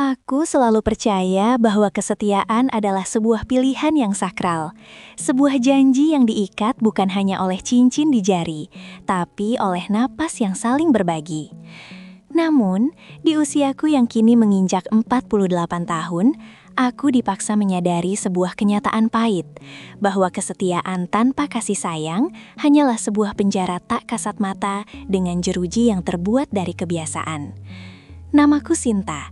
Aku selalu percaya bahwa kesetiaan adalah sebuah pilihan yang sakral. Sebuah janji yang diikat bukan hanya oleh cincin di jari, tapi oleh napas yang saling berbagi. Namun, di usiaku yang kini menginjak 48 tahun, aku dipaksa menyadari sebuah kenyataan pahit, bahwa kesetiaan tanpa kasih sayang hanyalah sebuah penjara tak kasat mata dengan jeruji yang terbuat dari kebiasaan. Namaku Sinta.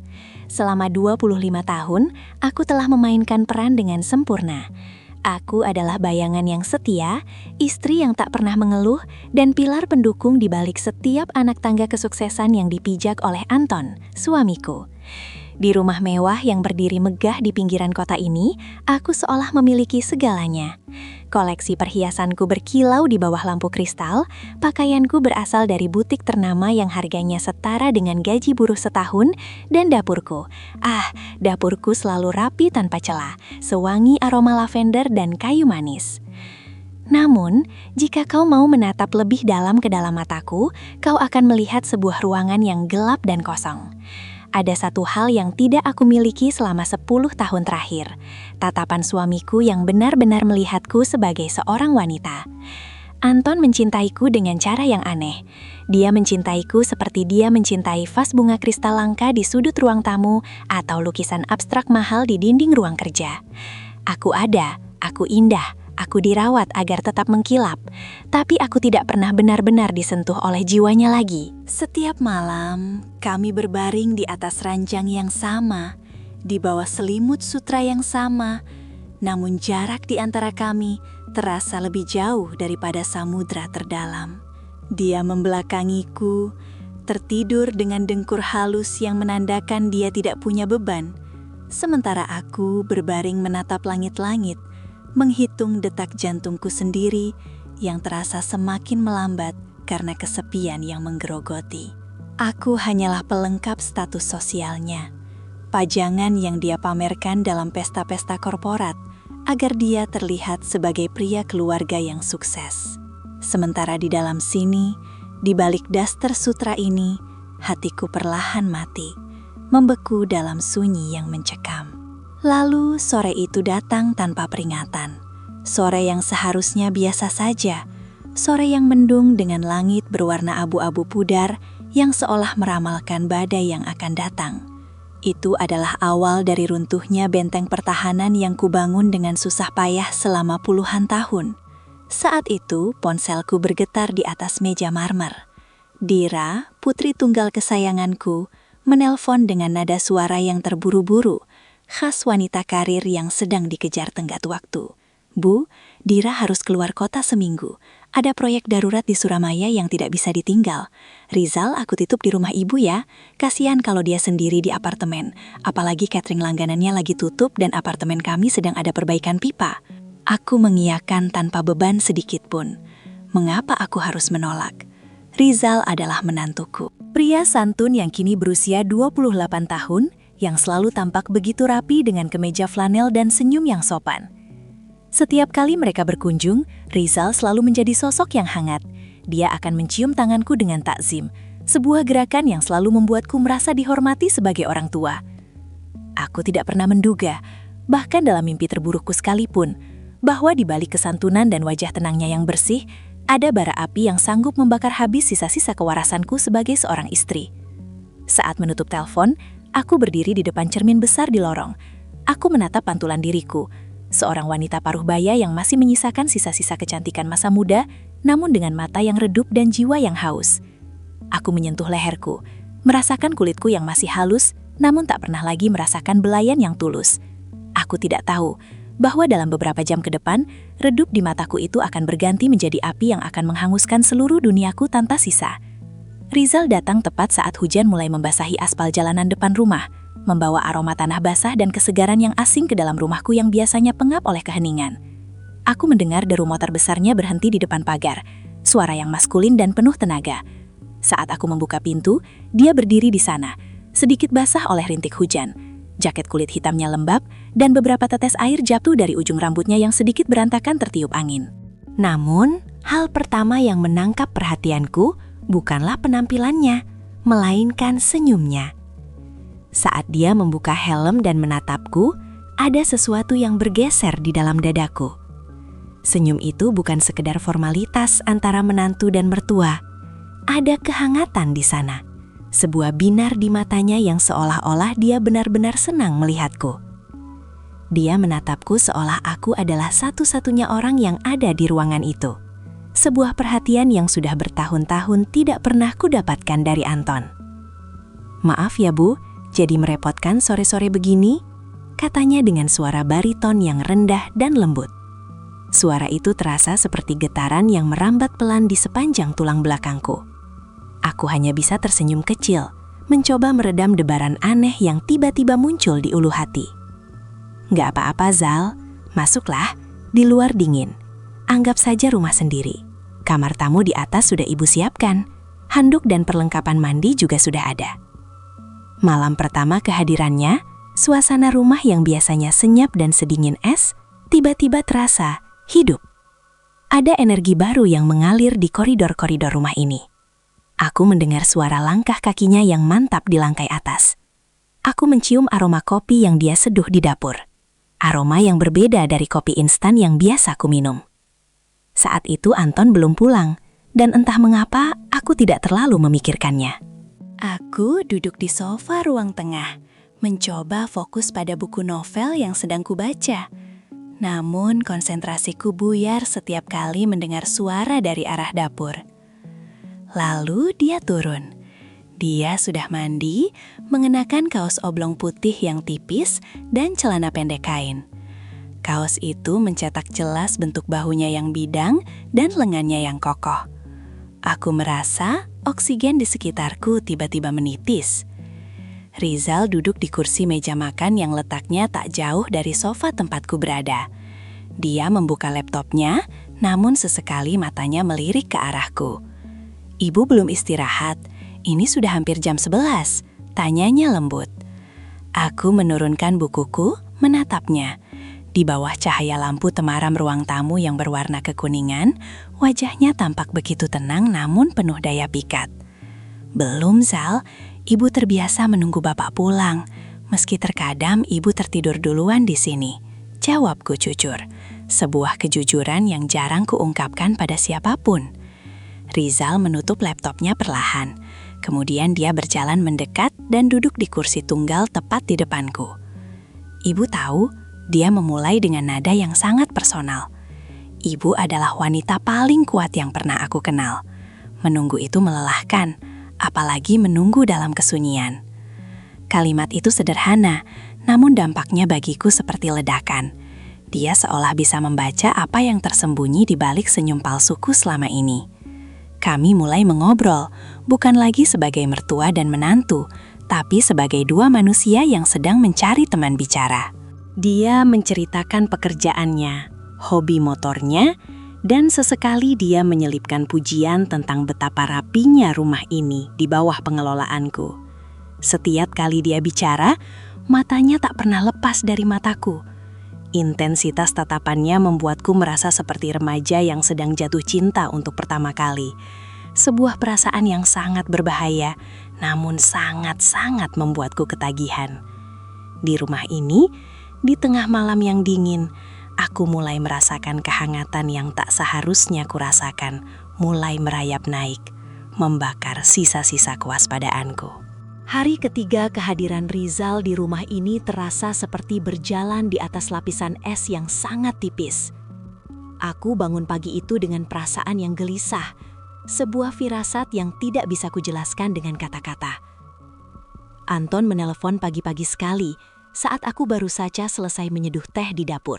Selama 25 tahun, aku telah memainkan peran dengan sempurna. Aku adalah bayangan yang setia, istri yang tak pernah mengeluh, dan pilar pendukung di balik setiap anak tangga kesuksesan yang dipijak oleh Anton, suamiku. Di rumah mewah yang berdiri megah di pinggiran kota ini, aku seolah memiliki segalanya. Koleksi perhiasanku berkilau di bawah lampu kristal, pakaianku berasal dari butik ternama yang harganya setara dengan gaji buruh setahun, dan dapurku. Dapurku selalu rapi tanpa celah, sewangi aroma lavender dan kayu manis. Namun, jika kau mau menatap lebih dalam ke dalam mataku, kau akan melihat sebuah ruangan yang gelap dan kosong. Ada satu hal yang tidak aku miliki selama 10 tahun terakhir. Tatapan suamiku yang benar-benar melihatku sebagai seorang wanita. Anton mencintaiku dengan cara yang aneh. Dia mencintaiku seperti dia mencintai vas bunga kristal langka di sudut ruang tamu atau lukisan abstrak mahal di dinding ruang kerja. Aku ada, aku indah. Aku dirawat agar tetap mengkilap, tapi aku tidak pernah benar-benar disentuh oleh jiwanya lagi. Setiap malam, kami berbaring di atas ranjang yang sama, di bawah selimut sutra yang sama, namun jarak di antara kami terasa lebih jauh daripada samudra terdalam. Dia membelakangiku, tertidur dengan dengkur halus yang menandakan dia tidak punya beban, sementara aku berbaring menatap langit-langit, menghitung detak jantungku sendiri yang terasa semakin melambat karena kesepian yang menggerogoti. Aku hanyalah pelengkap status sosialnya, pajangan yang dia pamerkan dalam pesta-pesta korporat agar dia terlihat sebagai pria keluarga yang sukses. Sementara di dalam sini, di balik daster sutra ini, hatiku perlahan mati, membeku dalam sunyi yang mencekam. Lalu sore itu datang tanpa peringatan. Sore yang seharusnya biasa saja. Sore yang mendung dengan langit berwarna abu-abu pudar yang seolah meramalkan badai yang akan datang. Itu adalah awal dari runtuhnya benteng pertahanan yang kubangun dengan susah payah selama puluhan tahun. Saat itu ponselku bergetar di atas meja marmer. Dira, putri tunggal kesayanganku, menelpon dengan nada suara yang terburu-buru, khas wanita karir yang sedang dikejar tenggat waktu. Bu, Dira harus keluar kota seminggu. Ada proyek darurat di Surabaya yang tidak bisa ditinggal. Rizal aku titip di rumah ibu ya. Kasihan kalau dia sendiri di apartemen. Apalagi catering langganannya lagi tutup dan apartemen kami sedang ada perbaikan pipa. Aku mengiyakan tanpa beban sedikit pun. Mengapa aku harus menolak? Rizal adalah menantuku. Pria santun yang kini berusia 28 tahun, yang selalu tampak begitu rapi dengan kemeja flanel dan senyum yang sopan. Setiap kali mereka berkunjung, Rizal selalu menjadi sosok yang hangat. Dia akan mencium tanganku dengan takzim, sebuah gerakan yang selalu membuatku merasa dihormati sebagai orang tua. Aku tidak pernah menduga, bahkan dalam mimpi terburukku sekalipun, bahwa di balik kesantunan dan wajah tenangnya yang bersih, ada bara api yang sanggup membakar habis sisa-sisa kewarasanku sebagai seorang istri. Saat menutup telepon, aku berdiri di depan cermin besar di lorong. Aku menatap pantulan diriku, seorang wanita paruh baya yang masih menyisakan sisa-sisa kecantikan masa muda, namun dengan mata yang redup dan jiwa yang haus. Aku menyentuh leherku, merasakan kulitku yang masih halus, namun tak pernah lagi merasakan belayan yang tulus. Aku tidak tahu bahwa dalam beberapa jam ke depan, redup di mataku itu akan berganti menjadi api yang akan menghanguskan seluruh duniaku tanpa sisa. Rizal datang tepat saat hujan mulai membasahi aspal jalanan depan rumah, membawa aroma tanah basah dan kesegaran yang asing ke dalam rumahku yang biasanya pengap oleh keheningan. Aku mendengar deru motor besarnya berhenti di depan pagar, suara yang maskulin dan penuh tenaga. Saat aku membuka pintu, dia berdiri di sana, sedikit basah oleh rintik hujan. Jaket kulit hitamnya lembab, dan beberapa tetes air jatuh dari ujung rambutnya yang sedikit berantakan tertiup angin. Namun, hal pertama yang menangkap perhatianku bukanlah penampilannya, melainkan senyumnya. Saat dia membuka helm dan menatapku, ada sesuatu yang bergeser di dalam dadaku. Senyum itu bukan sekedar formalitas antara menantu dan mertua. Ada kehangatan di sana. Sebuah binar di matanya yang seolah-olah dia benar-benar senang melihatku. Dia menatapku seolah aku adalah satu-satunya orang yang ada di ruangan itu. Sebuah perhatian yang sudah bertahun-tahun tidak pernah kudapatkan dari Anton. "Maaf ya Bu, jadi merepotkan sore-sore begini?" katanya dengan suara bariton yang rendah dan lembut. Suara itu terasa seperti getaran yang merambat pelan di sepanjang tulang belakangku. Aku hanya bisa tersenyum kecil, mencoba meredam debaran aneh yang tiba-tiba muncul di ulu hati. "Nggak apa-apa Zal, masuklah, di luar dingin. Anggap saja rumah sendiri. Kamar tamu di atas sudah Ibu siapkan, handuk dan perlengkapan mandi juga sudah ada." Malam pertama kehadirannya, suasana rumah yang biasanya senyap dan sedingin es, tiba-tiba terasa hidup. Ada energi baru yang mengalir di koridor-koridor rumah ini. Aku mendengar suara langkah kakinya yang mantap di lantai atas. Aku mencium aroma kopi yang dia seduh di dapur. Aroma yang berbeda dari kopi instan yang biasa ku minum. Saat itu Anton belum pulang, dan entah mengapa aku tidak terlalu memikirkannya. Aku duduk di sofa ruang tengah, mencoba fokus pada buku novel yang sedang kubaca. Namun konsentrasiku buyar setiap kali mendengar suara dari arah dapur. Lalu dia turun. Dia sudah mandi, mengenakan kaos oblong putih yang tipis dan celana pendek kain. Kaos itu mencetak jelas bentuk bahunya yang bidang dan lengannya yang kokoh. Aku merasa oksigen di sekitarku tiba-tiba menitis. Rizal duduk di kursi meja makan yang letaknya tak jauh dari sofa tempatku berada. Dia membuka laptopnya, namun sesekali matanya melirik ke arahku. "Ibu belum istirahat, ini sudah hampir jam 11, tanyanya lembut. Aku menurunkan bukuku, menatapnya. Di bawah cahaya lampu temaram ruang tamu yang berwarna kekuningan, wajahnya tampak begitu tenang namun penuh daya pikat. "Belum, Zal. Ibu terbiasa menunggu Bapak pulang. Meski terkadang ibu tertidur duluan di sini," jawabku jujur. Sebuah kejujuran yang jarang kuungkapkan pada siapapun. Rizal menutup laptopnya perlahan. Kemudian dia berjalan mendekat dan duduk di kursi tunggal tepat di depanku. "Ibu tahu," dia memulai dengan nada yang sangat personal. "Ibu adalah wanita paling kuat yang pernah aku kenal. Menunggu itu melelahkan, apalagi menunggu dalam kesunyian." Kalimat itu sederhana, namun dampaknya bagiku seperti ledakan. Dia seolah bisa membaca apa yang tersembunyi di balik senyum palsuku selama ini. Kami mulai mengobrol, bukan lagi sebagai mertua dan menantu, tapi sebagai dua manusia yang sedang mencari teman bicara. Dia menceritakan pekerjaannya, hobi motornya, dan sesekali dia menyelipkan pujian tentang betapa rapinya rumah ini di bawah pengelolaanku. Setiap kali dia bicara, matanya tak pernah lepas dari mataku. Intensitas tatapannya membuatku merasa seperti remaja yang sedang jatuh cinta untuk pertama kali. Sebuah perasaan yang sangat berbahaya, namun sangat-sangat membuatku ketagihan. Di rumah ini, di tengah malam yang dingin, aku mulai merasakan kehangatan yang tak seharusnya kurasakan, mulai merayap naik, membakar sisa-sisa kewaspadaanku. Hari ketiga kehadiran Rizal di rumah ini terasa seperti berjalan di atas lapisan es yang sangat tipis. Aku bangun pagi itu dengan perasaan yang gelisah, sebuah firasat yang tidak bisa kujelaskan dengan kata-kata. Anton menelpon pagi-pagi sekali saat aku baru saja selesai menyeduh teh di dapur.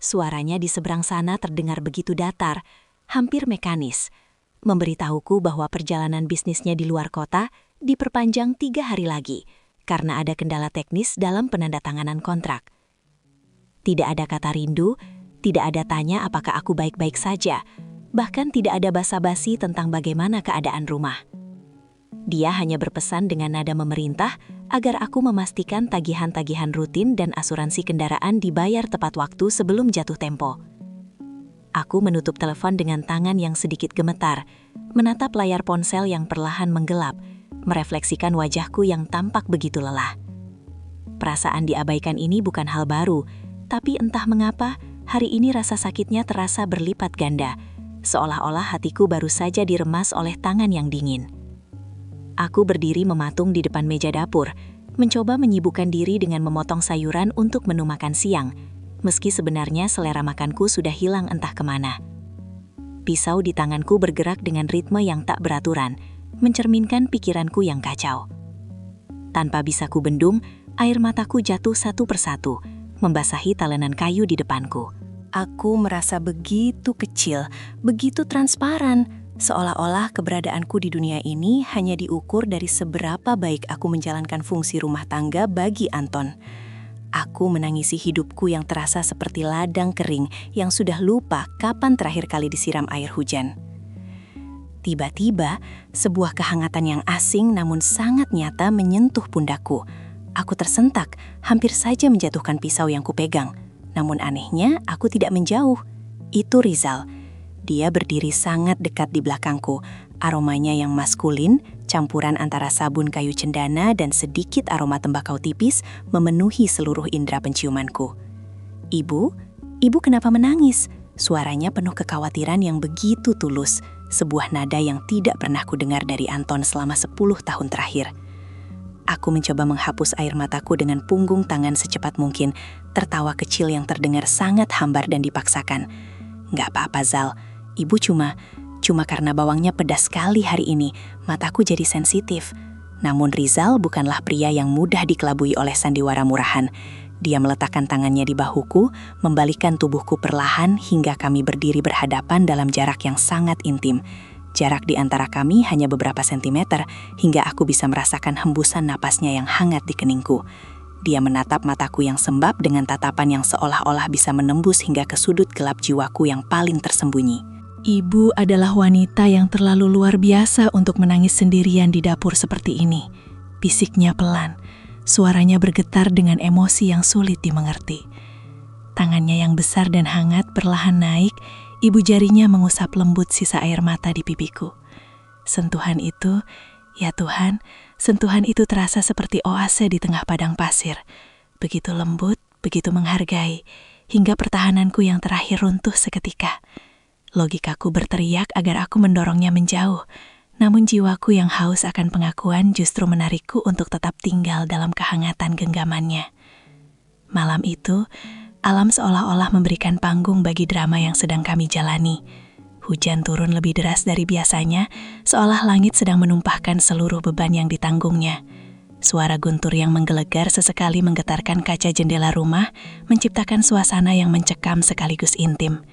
Suaranya di seberang sana terdengar begitu datar, hampir mekanis, memberitahuku bahwa perjalanan bisnisnya di luar kota diperpanjang 3 hari lagi karena ada kendala teknis dalam penandatanganan kontrak. Tidak ada kata rindu, tidak ada tanya apakah aku baik-baik saja, bahkan tidak ada basa-basi tentang bagaimana keadaan rumah. Dia hanya berpesan dengan nada memerintah agar aku memastikan tagihan-tagihan rutin dan asuransi kendaraan dibayar tepat waktu sebelum jatuh tempo. Aku menutup telepon dengan tangan yang sedikit gemetar, menatap layar ponsel yang perlahan menggelap, merefleksikan wajahku yang tampak begitu lelah. Perasaan diabaikan ini bukan hal baru, tapi entah mengapa, hari ini rasa sakitnya terasa berlipat ganda, seolah-olah hatiku baru saja diremas oleh tangan yang dingin. Aku berdiri mematung di depan meja dapur, mencoba menyibukkan diri dengan memotong sayuran untuk menu makan siang, meski sebenarnya selera makanku sudah hilang entah kemana. Pisau di tanganku bergerak dengan ritme yang tak beraturan, mencerminkan pikiranku yang kacau. Tanpa bisa kubendung, air mataku jatuh satu persatu, membasahi talenan kayu di depanku. Aku merasa begitu kecil, begitu transparan, seolah-olah keberadaanku di dunia ini hanya diukur dari seberapa baik aku menjalankan fungsi rumah tangga bagi Anton. Aku menangisi hidupku yang terasa seperti ladang kering yang sudah lupa kapan terakhir kali disiram air hujan. Tiba-tiba, sebuah kehangatan yang asing namun sangat nyata menyentuh pundakku. Aku tersentak, hampir saja menjatuhkan pisau yang kupegang. Namun anehnya, aku tidak menjauh. Itu Rizal. Dia berdiri sangat dekat di belakangku. Aromanya yang maskulin, campuran antara sabun kayu cendana dan sedikit aroma tembakau tipis memenuhi seluruh indera penciumanku. Ibu kenapa menangis? Suaranya penuh kekhawatiran yang begitu tulus, sebuah nada yang tidak pernah kudengar dari Anton selama 10 tahun terakhir. Aku mencoba menghapus air mataku dengan punggung tangan secepat mungkin, tertawa kecil yang terdengar sangat hambar dan dipaksakan. Nggak apa-apa, Zal. Ibu cuma karena bawangnya pedas sekali hari ini, mataku jadi sensitif. Namun Rizal bukanlah pria yang mudah dikelabui oleh sandiwara murahan. Dia meletakkan tangannya di bahuku, membalikkan tubuhku perlahan hingga kami berdiri berhadapan dalam jarak yang sangat intim. Jarak di antara kami hanya beberapa sentimeter, hingga aku bisa merasakan hembusan napasnya yang hangat di keningku. Dia menatap mataku yang sembab dengan tatapan yang seolah-olah bisa menembus hingga ke sudut gelap jiwaku yang paling tersembunyi. Ibu adalah wanita yang terlalu luar biasa untuk menangis sendirian di dapur seperti ini. Bisiknya pelan, suaranya bergetar dengan emosi yang sulit dimengerti. Tangannya yang besar dan hangat perlahan naik, ibu jarinya mengusap lembut sisa air mata di pipiku. Sentuhan itu, ya Tuhan, sentuhan itu terasa seperti oase di tengah padang pasir. Begitu lembut, begitu menghargai, hingga pertahananku yang terakhir runtuh seketika. Logikaku berteriak agar aku mendorongnya menjauh, namun jiwaku yang haus akan pengakuan justru menarikku untuk tetap tinggal dalam kehangatan genggamannya. Malam itu, alam seolah-olah memberikan panggung bagi drama yang sedang kami jalani. Hujan turun lebih deras dari biasanya, seolah langit sedang menumpahkan seluruh beban yang ditanggungnya. Suara guntur yang menggelegar sesekali menggetarkan kaca jendela rumah, menciptakan suasana yang mencekam sekaligus intim.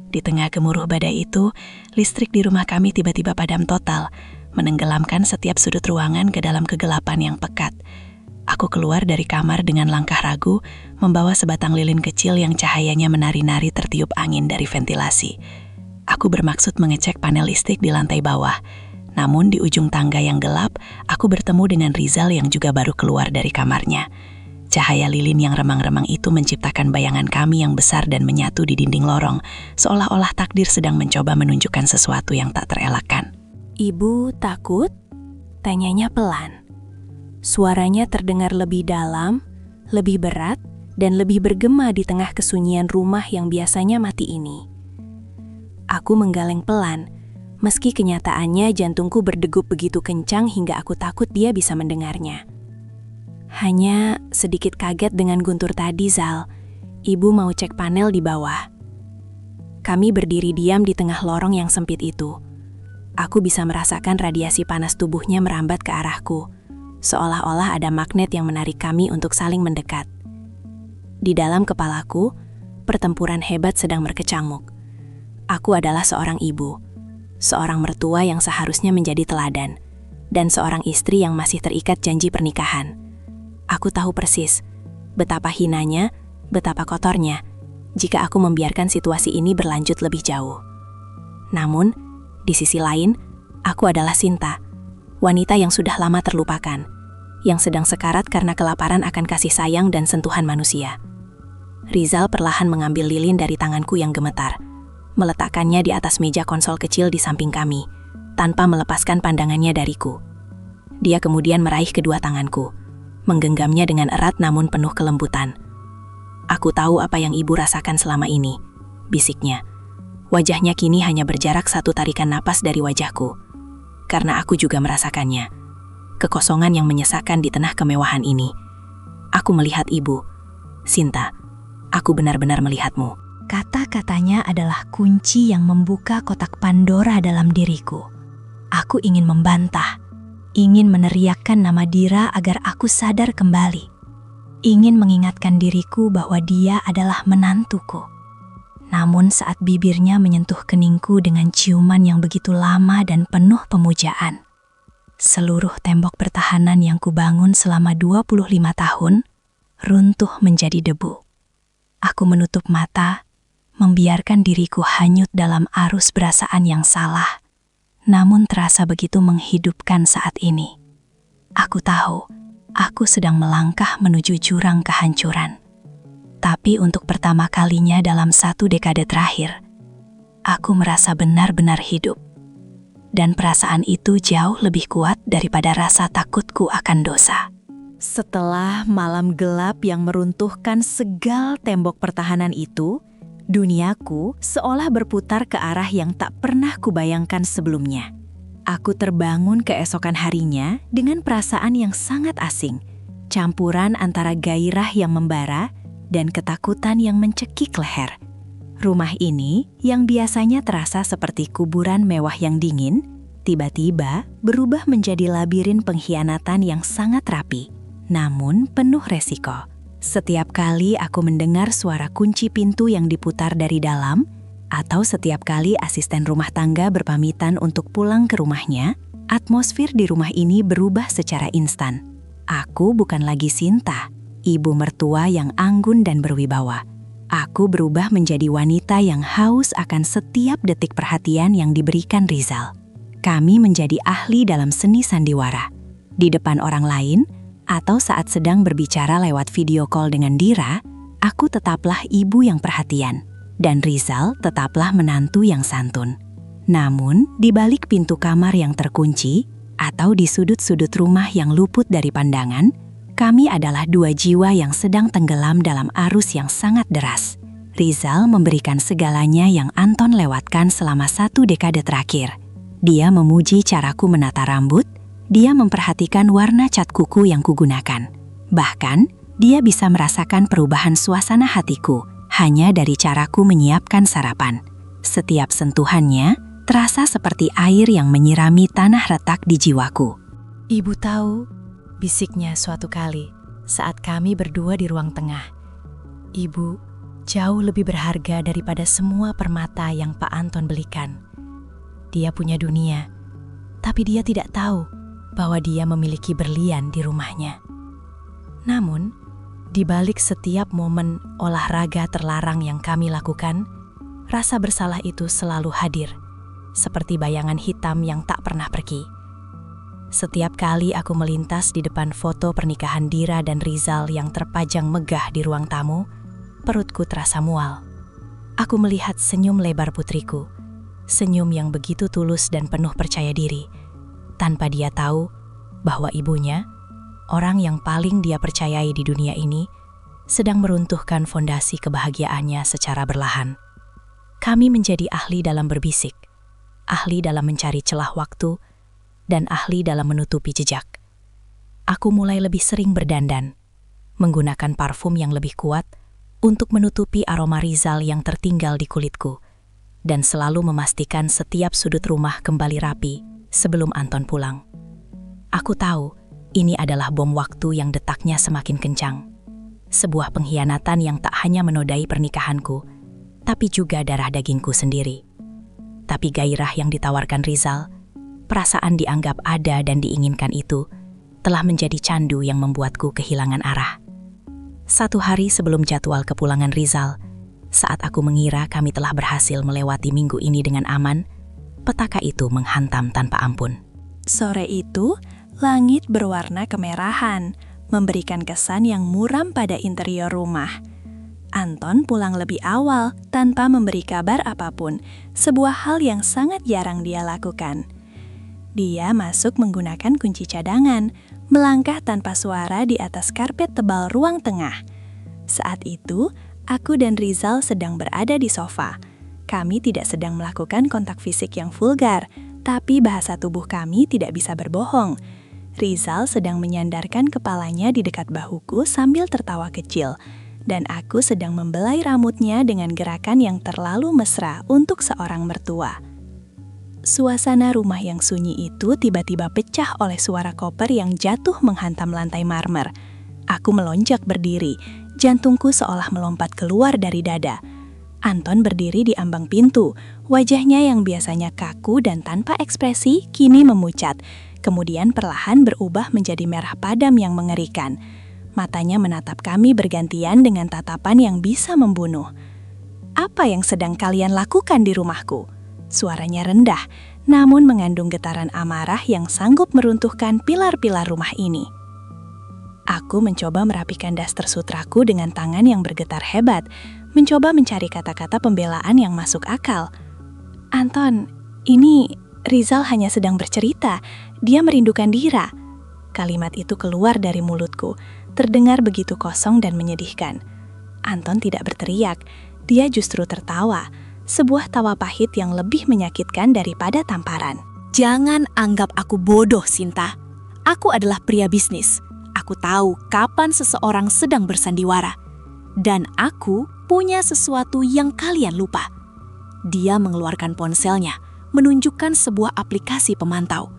Di tengah gemuruh badai itu, listrik di rumah kami tiba-tiba padam total, menenggelamkan setiap sudut ruangan ke dalam kegelapan yang pekat. Aku keluar dari kamar dengan langkah ragu, membawa sebatang lilin kecil yang cahayanya menari-nari tertiup angin dari ventilasi. Aku bermaksud mengecek panel listrik di lantai bawah. Namun di ujung tangga yang gelap, aku bertemu dengan Rizal yang juga baru keluar dari kamarnya. Cahaya lilin yang remang-remang itu menciptakan bayangan kami yang besar dan menyatu di dinding lorong, seolah-olah takdir sedang mencoba menunjukkan sesuatu yang tak terelakkan. Ibu takut? Tanyanya pelan. Suaranya terdengar lebih dalam, lebih berat, dan lebih bergema di tengah kesunyian rumah yang biasanya mati ini. Aku menggeleng pelan, meski kenyataannya jantungku berdegup begitu kencang hingga aku takut dia bisa mendengarnya. Hanya sedikit kaget dengan guntur tadi, Zal. Ibu mau cek panel di bawah. Kami berdiri diam di tengah lorong yang sempit itu. Aku bisa merasakan radiasi panas tubuhnya merambat ke arahku, seolah-olah ada magnet yang menarik kami untuk saling mendekat. Di dalam kepalaku, pertempuran hebat sedang berkecamuk. Aku adalah seorang ibu, seorang mertua yang seharusnya menjadi teladan, dan seorang istri yang masih terikat janji pernikahan. Aku tahu persis betapa hinanya, betapa kotornya, jika aku membiarkan situasi ini berlanjut lebih jauh. Namun, di sisi lain, aku adalah Sinta, wanita yang sudah lama terlupakan, yang sedang sekarat karena kelaparan akan kasih sayang dan sentuhan manusia. Rizal perlahan mengambil lilin dari tanganku yang gemetar, meletakkannya di atas meja konsol kecil di samping kami, tanpa melepaskan pandangannya dariku. Dia kemudian meraih kedua tanganku, menggenggamnya dengan erat namun penuh kelembutan. "Aku tahu apa yang ibu rasakan selama ini," bisiknya. Wajahnya kini hanya berjarak satu tarikan napas dari wajahku. Karena aku juga merasakannya. Kekosongan yang menyesakan di tengah kemewahan ini. Aku melihat ibu. "Sinta, aku benar-benar melihatmu." Kata-katanya adalah kunci yang membuka kotak Pandora dalam diriku. Aku ingin membantah, ingin meneriakkan nama Dira agar aku sadar kembali. Ingin mengingatkan diriku bahwa dia adalah menantuku. Namun saat bibirnya menyentuh keningku dengan ciuman yang begitu lama dan penuh pemujaan, seluruh tembok pertahanan yang kubangun selama 25 tahun runtuh menjadi debu. Aku menutup mata, membiarkan diriku hanyut dalam arus perasaan yang salah, namun terasa begitu menghidupkan saat ini. Aku tahu, aku sedang melangkah menuju jurang kehancuran. Tapi untuk pertama kalinya dalam 1 dekade terakhir, aku merasa benar-benar hidup. Dan perasaan itu jauh lebih kuat daripada rasa takutku akan dosa. Setelah malam gelap yang meruntuhkan segala tembok pertahanan itu, duniaku seolah berputar ke arah yang tak pernah kubayangkan sebelumnya. Aku terbangun keesokan harinya dengan perasaan yang sangat asing, campuran antara gairah yang membara dan ketakutan yang mencekik leher. Rumah ini, yang biasanya terasa seperti kuburan mewah yang dingin, tiba-tiba berubah menjadi labirin pengkhianatan yang sangat rapi, namun penuh resiko. Setiap kali aku mendengar suara kunci pintu yang diputar dari dalam, atau setiap kali asisten rumah tangga berpamitan untuk pulang ke rumahnya, atmosfer di rumah ini berubah secara instan. Aku bukan lagi Sinta, ibu mertua yang anggun dan berwibawa. Aku berubah menjadi wanita yang haus akan setiap detik perhatian yang diberikan Rizal. Kami menjadi ahli dalam seni sandiwara. Di depan orang lain, atau saat sedang berbicara lewat video call dengan Dira, aku tetaplah ibu yang perhatian, dan Rizal tetaplah menantu yang santun. Namun, di balik pintu kamar yang terkunci, atau di sudut-sudut rumah yang luput dari pandangan, kami adalah 2 jiwa yang sedang tenggelam dalam arus yang sangat deras. Rizal memberikan segalanya yang Anton lewatkan selama 1 dekade terakhir. Dia memuji caraku menata rambut, dia memperhatikan warna cat kuku yang kugunakan. Bahkan, dia bisa merasakan perubahan suasana hatiku hanya dari caraku menyiapkan sarapan. Setiap sentuhannya terasa seperti air yang menyirami tanah retak di jiwaku. "Ibu tahu," bisiknya suatu kali saat kami berdua di ruang tengah. "Ibu jauh lebih berharga daripada semua permata yang Pak Anton belikan. Dia punya dunia, tapi dia tidak tahu bahwa dia memiliki berlian di rumahnya." Namun, di balik setiap momen olahraga terlarang yang kami lakukan, rasa bersalah itu selalu hadir, seperti bayangan hitam yang tak pernah pergi. Setiap kali aku melintas di depan foto pernikahan Dira dan Rizal yang terpajang megah di ruang tamu, perutku terasa mual. Aku melihat senyum lebar putriku, senyum yang begitu tulus dan penuh percaya diri, tanpa dia tahu bahwa ibunya, orang yang paling dia percayai di dunia ini, sedang meruntuhkan fondasi kebahagiaannya secara berlahan. Kami menjadi ahli dalam berbisik, ahli dalam mencari celah waktu, dan ahli dalam menutupi jejak. Aku mulai lebih sering berdandan, menggunakan parfum yang lebih kuat untuk menutupi aroma Rizal yang tertinggal di kulitku, dan selalu memastikan setiap sudut rumah kembali rapi sebelum Anton pulang. Aku tahu ini adalah bom waktu yang detaknya semakin kencang. Sebuah pengkhianatan yang tak hanya menodai pernikahanku, tapi juga darah dagingku sendiri. Tapi gairah yang ditawarkan Rizal, perasaan dianggap ada dan diinginkan itu, telah menjadi candu yang membuatku kehilangan arah. 1 hari sebelum jadwal kepulangan Rizal, saat aku mengira kami telah berhasil melewati minggu ini dengan aman, petaka itu menghantam tanpa ampun. Sore itu, langit berwarna kemerahan, memberikan kesan yang muram pada interior rumah. Anton pulang lebih awal tanpa memberi kabar apapun, sebuah hal yang sangat jarang dia lakukan. Dia masuk menggunakan kunci cadangan, melangkah tanpa suara di atas karpet tebal ruang tengah. Saat itu, aku dan Rizal sedang berada di sofa. Kami tidak sedang melakukan kontak fisik yang vulgar, tapi bahasa tubuh kami tidak bisa berbohong. Rizal sedang menyandarkan kepalanya di dekat bahuku sambil tertawa kecil, dan aku sedang membelai rambutnya dengan gerakan yang terlalu mesra untuk seorang mertua. Suasana rumah yang sunyi itu tiba-tiba pecah oleh suara koper yang jatuh menghantam lantai marmer. Aku melonjak berdiri, jantungku seolah melompat keluar dari dada. Anton berdiri di ambang pintu, wajahnya yang biasanya kaku dan tanpa ekspresi kini memucat, kemudian perlahan berubah menjadi merah padam yang mengerikan. Matanya menatap kami bergantian dengan tatapan yang bisa membunuh. "Apa yang sedang kalian lakukan di rumahku?" Suaranya rendah, namun mengandung getaran amarah yang sanggup meruntuhkan pilar-pilar rumah ini. Aku mencoba merapikan daster sutraku dengan tangan yang bergetar hebat, mencoba mencari kata-kata pembelaan yang masuk akal. "Anton, ini Rizal hanya sedang bercerita, dia merindukan Dira." Kalimat itu keluar dari mulutku, terdengar begitu kosong dan menyedihkan. Anton tidak berteriak, dia justru tertawa. Sebuah tawa pahit yang lebih menyakitkan daripada tamparan. Jangan anggap aku bodoh, Sinta. Aku adalah pria bisnis. Aku tahu kapan seseorang sedang bersandiwara. Dan aku punya sesuatu yang kalian lupa. Dia mengeluarkan ponselnya, menunjukkan sebuah aplikasi pemantau.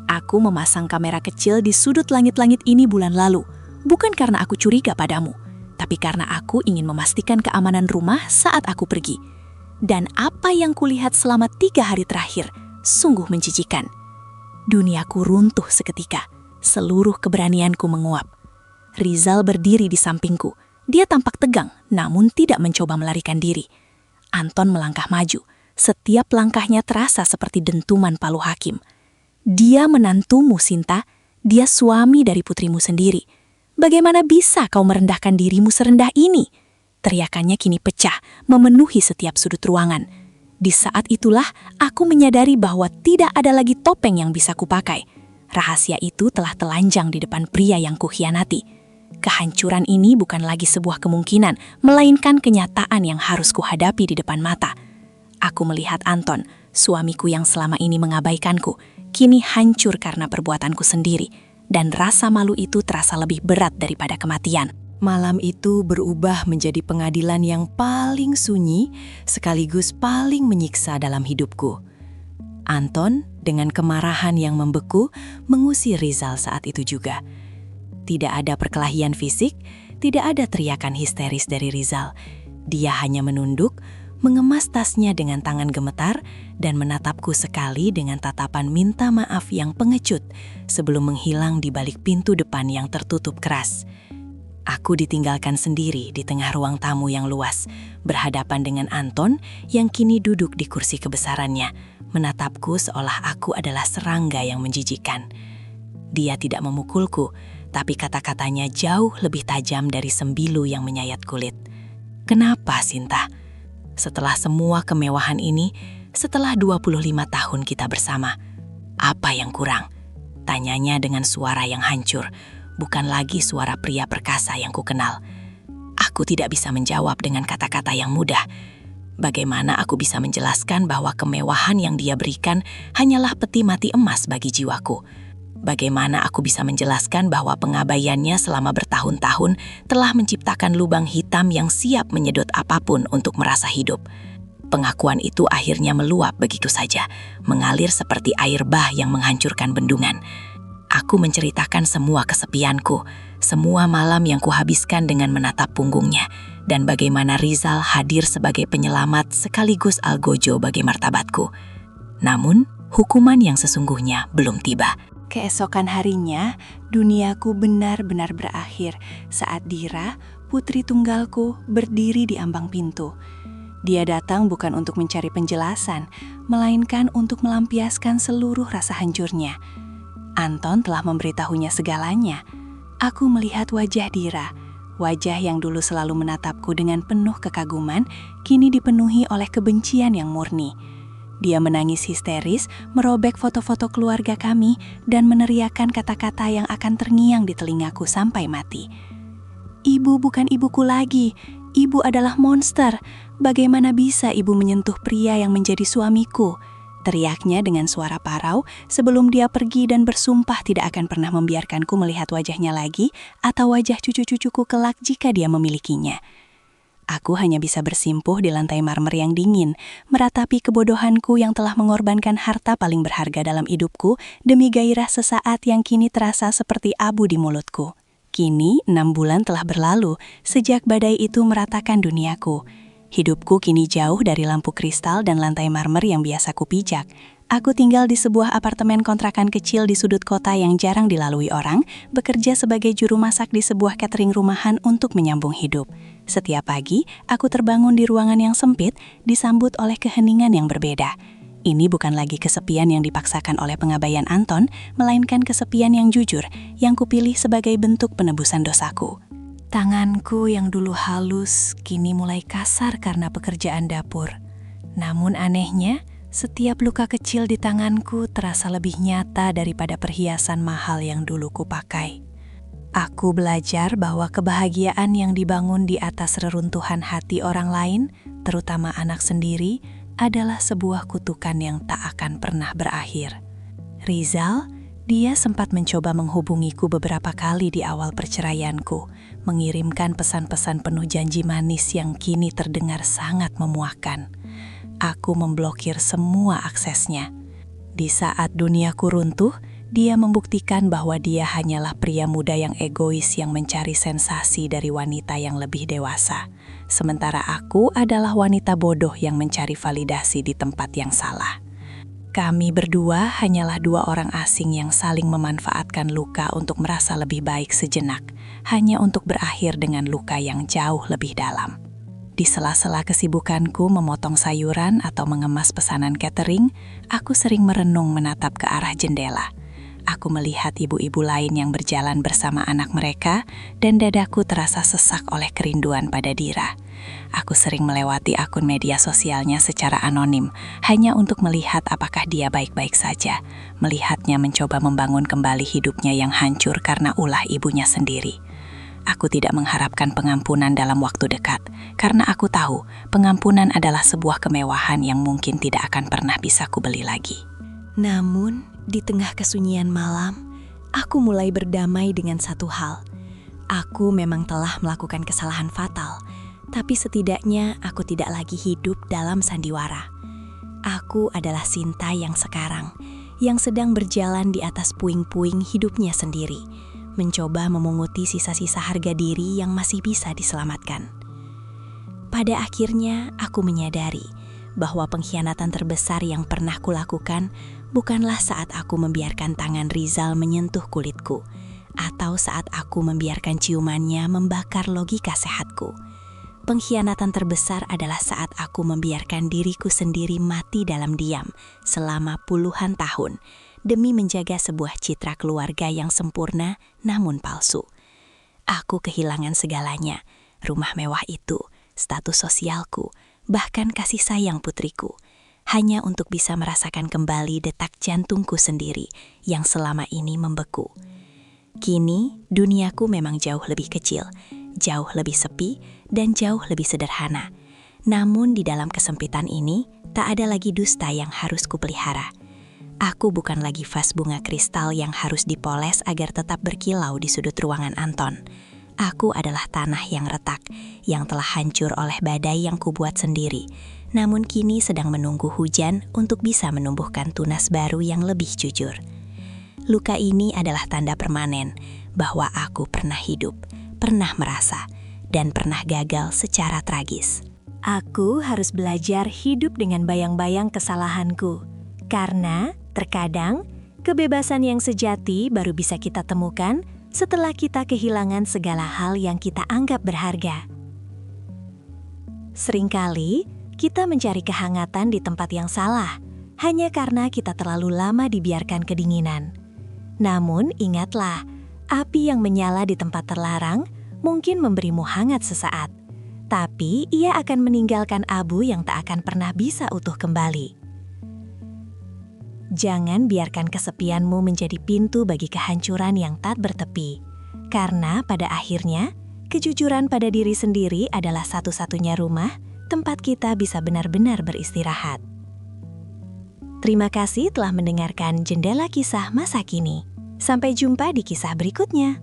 Aku memasang kamera kecil di sudut langit-langit ini bulan lalu, bukan karena aku curiga padamu, tapi karena aku ingin memastikan keamanan rumah saat aku pergi. Dan apa yang kulihat selama 3 hari terakhir sungguh menjijikan. Duniaku runtuh seketika, seluruh keberanianku menguap. Rizal berdiri di sampingku. Dia tampak tegang, namun tidak mencoba melarikan diri. Anton melangkah maju. Setiap langkahnya terasa seperti dentuman palu hakim. "Dia menantumu, Sinta. Dia suami dari putrimu sendiri. Bagaimana bisa kau merendahkan dirimu serendah ini?" Teriakannya kini pecah, memenuhi setiap sudut ruangan. Di saat itulah aku menyadari bahwa tidak ada lagi topeng yang bisa kupakai. Rahasia itu telah telanjang di depan pria yang kukhianati. Kehancuran ini bukan lagi sebuah kemungkinan, melainkan kenyataan yang harus kuhadapi di depan mata. Aku melihat Anton, suamiku yang selama ini mengabaikanku, kini hancur karena perbuatanku sendiri, dan rasa malu itu terasa lebih berat daripada kematian. Malam itu berubah menjadi pengadilan yang paling sunyi, sekaligus paling menyiksa dalam hidupku. Anton, dengan kemarahan yang membeku, mengusir Rizal saat itu juga. Tidak ada perkelahian fisik, tidak ada teriakan histeris dari Rizal. Dia hanya menunduk, mengemas tasnya dengan tangan gemetar, dan menatapku sekali dengan tatapan minta maaf yang pengecut sebelum menghilang di balik pintu depan yang tertutup keras. Aku ditinggalkan sendiri di tengah ruang tamu yang luas, berhadapan dengan Anton yang kini duduk di kursi kebesarannya, menatapku seolah aku adalah serangga yang menjijikan. Dia tidak memukulku, tapi kata-katanya jauh lebih tajam dari sembilu yang menyayat kulit. "Kenapa, Sinta? Setelah semua kemewahan ini, setelah 25 tahun kita bersama, apa yang kurang?" Tanyanya dengan suara yang hancur, bukan lagi suara pria perkasa yang kukenal. Aku tidak bisa menjawab dengan kata-kata yang mudah. Bagaimana aku bisa menjelaskan bahwa kemewahan yang dia berikan hanyalah peti mati emas bagi jiwaku? Bagaimana aku bisa menjelaskan bahwa pengabaiannya selama bertahun-tahun telah menciptakan lubang hitam yang siap menyedot apapun untuk merasa hidup? Pengakuan itu akhirnya meluap begitu saja, mengalir seperti air bah yang menghancurkan bendungan. Aku menceritakan semua kesepianku, semua malam yang kuhabiskan dengan menatap punggungnya, dan bagaimana Rizal hadir sebagai penyelamat sekaligus algojo bagi martabatku. Namun, hukuman yang sesungguhnya belum tiba. Keesokan harinya, duniaku benar-benar berakhir saat Dira, putri tunggalku, berdiri di ambang pintu. Dia datang bukan untuk mencari penjelasan, melainkan untuk melampiaskan seluruh rasa hancurnya. Anton telah memberitahunya segalanya. Aku melihat wajah Dira, wajah yang dulu selalu menatapku dengan penuh kekaguman, kini dipenuhi oleh kebencian yang murni. Dia menangis histeris, merobek foto-foto keluarga kami, dan meneriakkan kata-kata yang akan terngiang di telingaku sampai mati. Ibu bukan ibuku lagi, ibu adalah monster. Bagaimana bisa ibu menyentuh pria yang menjadi suamiku? Teriaknya dengan suara parau sebelum dia pergi dan bersumpah tidak akan pernah membiarkanku melihat wajahnya lagi atau wajah cucu-cucuku kelak jika dia memilikinya. Aku hanya bisa bersimpuh di lantai marmer yang dingin, meratapi kebodohanku yang telah mengorbankan harta paling berharga dalam hidupku demi gairah sesaat yang kini terasa seperti abu di mulutku. Kini 6 bulan telah berlalu sejak badai itu meratakan duniaku. Hidupku kini jauh dari lampu kristal dan lantai marmer yang biasa kupijak. Aku tinggal di sebuah apartemen kontrakan kecil di sudut kota yang jarang dilalui orang, bekerja sebagai juru masak di sebuah catering rumahan untuk menyambung hidup. Setiap pagi, aku terbangun di ruangan yang sempit, disambut oleh keheningan yang berbeda. Ini bukan lagi kesepian yang dipaksakan oleh pengabaian Anton, melainkan kesepian yang jujur, yang kupilih sebagai bentuk penebusan dosaku. Tanganku yang dulu halus, kini mulai kasar karena pekerjaan dapur. Namun anehnya, setiap luka kecil di tanganku terasa lebih nyata daripada perhiasan mahal yang dulu kupakai. Aku belajar bahwa kebahagiaan yang dibangun di atas reruntuhan hati orang lain, terutama anak sendiri, adalah sebuah kutukan yang tak akan pernah berakhir. Rizal, dia sempat mencoba menghubungiku beberapa kali di awal perceraianku, mengirimkan pesan-pesan penuh janji manis yang kini terdengar sangat memuakkan. Aku memblokir semua aksesnya. Di saat duniaku runtuh, dia membuktikan bahwa dia hanyalah pria muda yang egois yang mencari sensasi dari wanita yang lebih dewasa. Sementara aku adalah wanita bodoh yang mencari validasi di tempat yang salah. Kami berdua hanyalah 2 orang asing yang saling memanfaatkan luka untuk merasa lebih baik sejenak, hanya untuk berakhir dengan luka yang jauh lebih dalam. Di sela-sela kesibukanku memotong sayuran atau mengemas pesanan catering, aku sering merenung menatap ke arah jendela. Aku melihat ibu-ibu lain yang berjalan bersama anak mereka, dan dadaku terasa sesak oleh kerinduan pada Dira. Aku sering melewati akun media sosialnya secara anonim, hanya untuk melihat apakah dia baik-baik saja, melihatnya mencoba membangun kembali hidupnya yang hancur karena ulah ibunya sendiri. Aku tidak mengharapkan pengampunan dalam waktu dekat, karena aku tahu pengampunan adalah sebuah kemewahan yang mungkin tidak akan pernah bisa kubeli lagi. Namun, di tengah kesunyian malam, aku mulai berdamai dengan satu hal. Aku memang telah melakukan kesalahan fatal, tapi setidaknya aku tidak lagi hidup dalam sandiwara. Aku adalah Sinta yang sekarang, yang sedang berjalan di atas puing-puing hidupnya sendiri, mencoba memunguti sisa-sisa harga diri yang masih bisa diselamatkan. Pada akhirnya, aku menyadari bahwa pengkhianatan terbesar yang pernah kulakukan bukanlah saat aku membiarkan tangan Rizal menyentuh kulitku, atau saat aku membiarkan ciumannya membakar logika sehatku. Pengkhianatan terbesar adalah saat aku membiarkan diriku sendiri mati dalam diam selama puluhan tahun demi menjaga sebuah citra keluarga yang sempurna namun palsu. Aku kehilangan segalanya, rumah mewah itu, status sosialku, bahkan kasih sayang putriku, hanya untuk bisa merasakan kembali detak jantungku sendiri yang selama ini membeku. Kini, duniaku memang jauh lebih kecil, jauh lebih sepi, dan jauh lebih sederhana. Namun di dalam kesempitan ini, tak ada lagi dusta yang harus kupelihara. Aku bukan lagi vas bunga kristal yang harus dipoles agar tetap berkilau di sudut ruangan Anton. Aku adalah tanah yang retak, yang telah hancur oleh badai yang kubuat sendiri, namun kini sedang menunggu hujan untuk bisa menumbuhkan tunas baru yang lebih jujur. Luka ini adalah tanda permanen bahwa aku pernah hidup, pernah merasa, dan pernah gagal secara tragis. Aku harus belajar hidup dengan bayang-bayang kesalahanku, karena terkadang kebebasan yang sejati baru bisa kita temukan setelah kita kehilangan segala hal yang kita anggap berharga. Seringkali kita mencari kehangatan di tempat yang salah, hanya karena kita terlalu lama dibiarkan kedinginan. Namun ingatlah, api yang menyala di tempat terlarang mungkin memberimu hangat sesaat, tapi ia akan meninggalkan abu yang tak akan pernah bisa utuh kembali. Jangan biarkan kesepianmu menjadi pintu bagi kehancuran yang tak bertepi. Karena pada akhirnya, kejujuran pada diri sendiri adalah satu-satunya rumah tempat kita bisa benar-benar beristirahat. Terima kasih telah mendengarkan Jendela Kisah Masa Kini. Sampai jumpa di kisah berikutnya.